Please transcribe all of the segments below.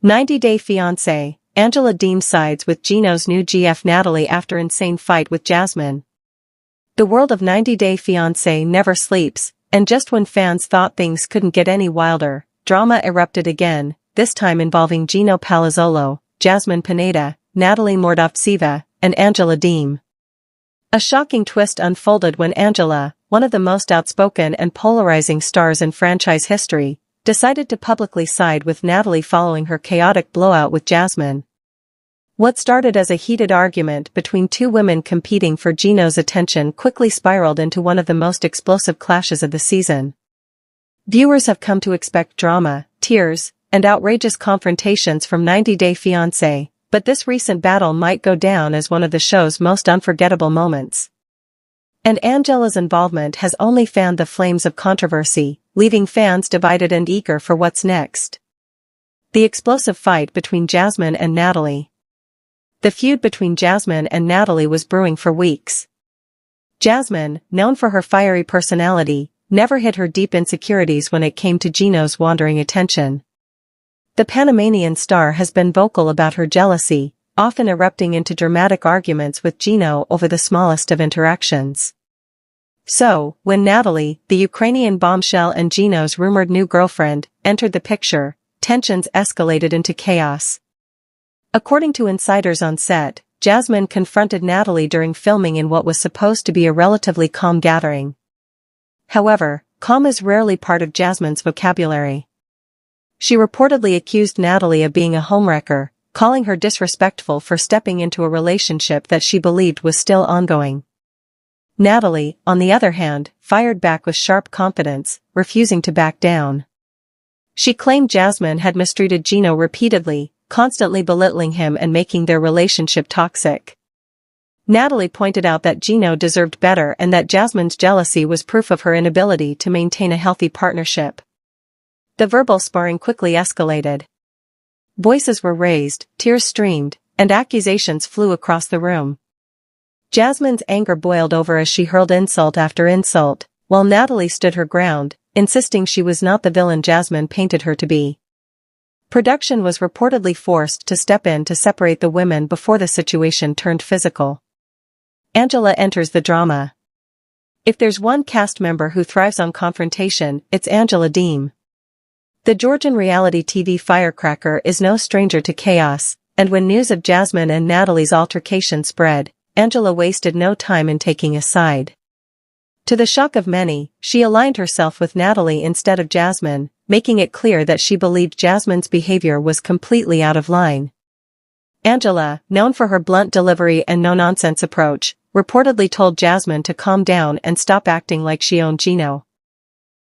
90-Day Fiance, Angela Deem sides with Gino's new GF Natalie after insane fight with Jasmine. The world of 90-Day Fiance never sleeps, and just when fans thought things couldn't get any wilder, drama erupted again, this time involving Gino Palazzolo, Jasmine Pineda, Natalie Mordovtseva, and Angela Deem. A shocking twist unfolded when Angela, one of the most outspoken and polarizing stars in franchise history, decided to publicly side with Natalie following her chaotic blowout with Jasmine. What started as a heated argument between two women competing for Gino's attention quickly spiraled into one of the most explosive clashes of the season. Viewers have come to expect drama, tears, and outrageous confrontations from 90-Day Fiancé, but this recent battle might go down as one of the show's most unforgettable moments. And Angela's involvement has only fanned the flames of controversy, leaving fans divided and eager for what's next. The explosive fight between Jasmine and Natalie. The feud between Jasmine and Natalie was brewing for weeks. Jasmine, known for her fiery personality, never hid her deep insecurities when it came to Gino's wandering attention. The Panamanian star has been vocal about her jealousy, often erupting into dramatic arguments with Gino over the smallest of interactions. So, when Natalie, the Ukrainian bombshell and Gino's rumored new girlfriend, entered the picture, tensions escalated into chaos. According to insiders on set, Jasmine confronted Natalie during filming in what was supposed to be a relatively calm gathering. However, calm is rarely part of Jasmine's vocabulary. She reportedly accused Natalie of being a homewrecker, calling her disrespectful for stepping into a relationship that she believed was still ongoing. Natalie, on the other hand, fired back with sharp confidence, refusing to back down. She claimed Jasmine had mistreated Gino repeatedly, constantly belittling him and making their relationship toxic. Natalie pointed out that Gino deserved better and that Jasmine's jealousy was proof of her inability to maintain a healthy partnership. The verbal sparring quickly escalated. Voices were raised, tears streamed, and accusations flew across the room. Jasmine's anger boiled over as she hurled insult after insult, while Natalie stood her ground, insisting she was not the villain Jasmine painted her to be. Production was reportedly forced to step in to separate the women before the situation turned physical. Angela enters the drama. If there's one cast member who thrives on confrontation, it's Angela Deem. The Georgian reality TV firecracker is no stranger to chaos, and when news of Jasmine and Natalie's altercation spread, Angela wasted no time in taking a side. To the shock of many, she aligned herself with Natalie instead of Jasmine, making it clear that she believed Jasmine's behavior was completely out of line. Angela, known for her blunt delivery and no-nonsense approach, reportedly told Jasmine to calm down and stop acting like she owned Gino.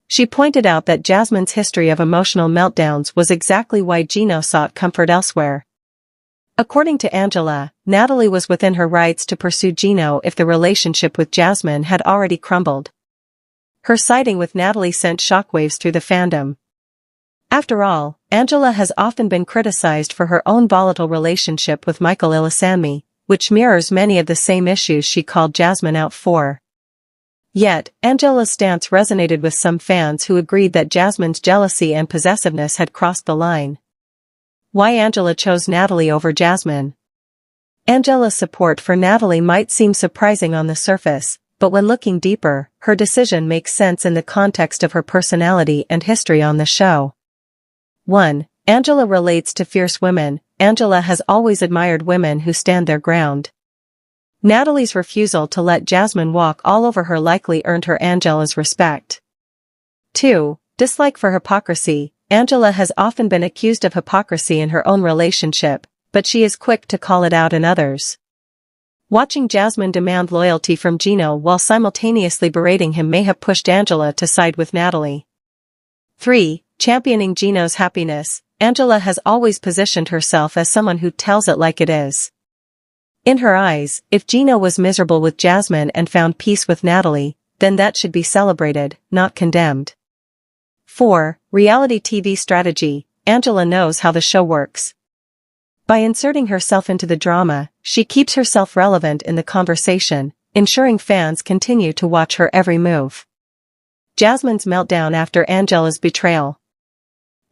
She pointed out that Jasmine's history of emotional meltdowns was exactly why Gino sought comfort elsewhere. According to Angela, Natalie was within her rights to pursue Gino if the relationship with Jasmine had already crumbled. Her siding with Natalie sent shockwaves through the fandom. After all, Angela has often been criticized for her own volatile relationship with Michael Ilesanmi, which mirrors many of the same issues she called Jasmine out for. Yet, Angela's stance resonated with some fans who agreed that Jasmine's jealousy and possessiveness had crossed the line. Why Angela chose Natalie over Jasmine? Angela's support for Natalie might seem surprising on the surface, but when looking deeper, her decision makes sense in the context of her personality and history on the show. 1. Angela relates to fierce women. Angela has always admired women who stand their ground. Natalie's refusal to let Jasmine walk all over her likely earned her Angela's respect. 2. Dislike for hypocrisy. Angela has often been accused of hypocrisy in her own relationship, but she is quick to call it out in others. Watching Jasmine demand loyalty from Gino while simultaneously berating him may have pushed Angela to side with Natalie. 3. Championing Gino's happiness. Angela has always positioned herself as someone who tells it like it is. In her eyes, if Gino was miserable with Jasmine and found peace with Natalie, then that should be celebrated, not condemned. 4. Reality TV strategy. Angela knows how the show works. By inserting herself into the drama, she keeps herself relevant in the conversation, ensuring fans continue to watch her every move. Jasmine's meltdown after Angela's betrayal.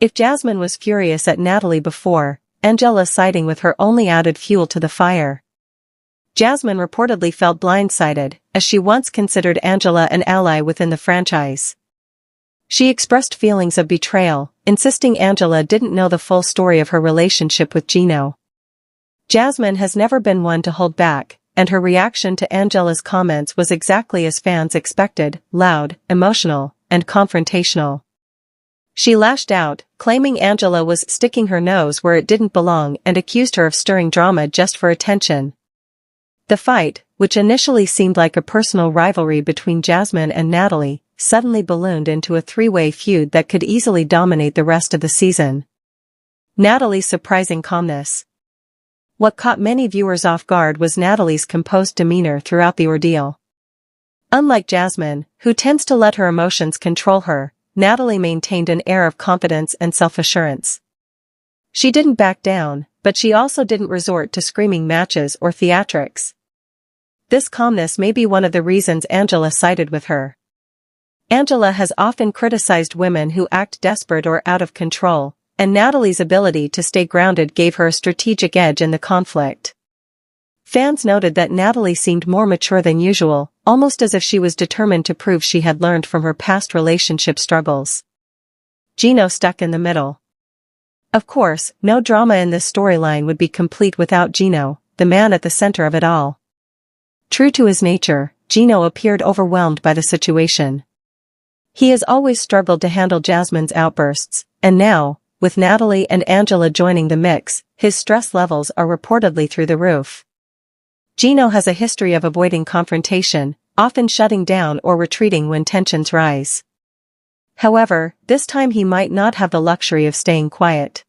If Jasmine was furious at Natalie before, Angela's siding with her only added fuel to the fire. Jasmine reportedly felt blindsided, as she once considered Angela an ally within the franchise. She expressed feelings of betrayal, insisting Angela didn't know the full story of her relationship with Gino. Jasmine has never been one to hold back, and her reaction to Angela's comments was exactly as fans expected: loud, emotional, and confrontational. She lashed out, claiming Angela was sticking her nose where it didn't belong and accused her of stirring drama just for attention. The fight, which initially seemed like a personal rivalry between Jasmine and Natalie, suddenly ballooned into a three-way feud that could easily dominate the rest of the season. Natalie's surprising calmness. What caught many viewers off guard was Natalie's composed demeanor throughout the ordeal. Unlike Jasmine, who tends to let her emotions control her, Natalie maintained an air of confidence and self-assurance. She didn't back down, but she also didn't resort to screaming matches or theatrics. This calmness may be one of the reasons Angela sided with her. Angela has often criticized women who act desperate or out of control, and Natalie's ability to stay grounded gave her a strategic edge in the conflict. Fans noted that Natalie seemed more mature than usual, almost as if she was determined to prove she had learned from her past relationship struggles. Gino stuck in the middle. Of course, no drama in this storyline would be complete without Gino, the man at the center of it all. True to his nature, Gino appeared overwhelmed by the situation. He has always struggled to handle Jasmine's outbursts, and now, with Natalie and Angela joining the mix, his stress levels are reportedly through the roof. Gino has a history of avoiding confrontation, often shutting down or retreating when tensions rise. However, this time he might not have the luxury of staying quiet.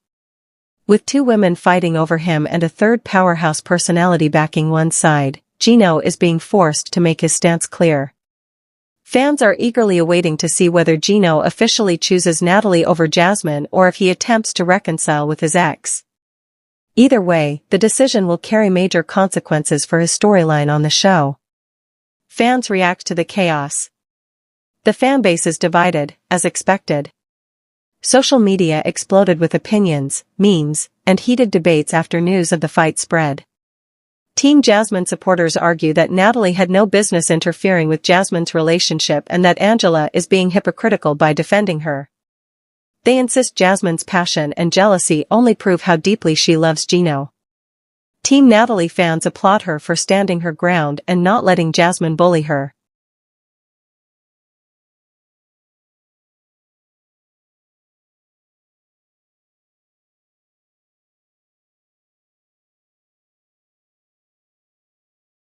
With two women fighting over him and a third powerhouse personality backing one side, Gino is being forced to make his stance clear. Fans are eagerly awaiting to see whether Gino officially chooses Natalie over Jasmine or if he attempts to reconcile with his ex. Either way, the decision will carry major consequences for his storyline on the show. Fans react to the chaos. The fanbase is divided, as expected. Social media exploded with opinions, memes, and heated debates after news of the fight spread. Team Jasmine supporters argue that Natalie had no business interfering with Jasmine's relationship and that Angela is being hypocritical by defending her. They insist Jasmine's passion and jealousy only prove how deeply she loves Gino. Team Natalie fans applaud her for standing her ground and not letting Jasmine bully her.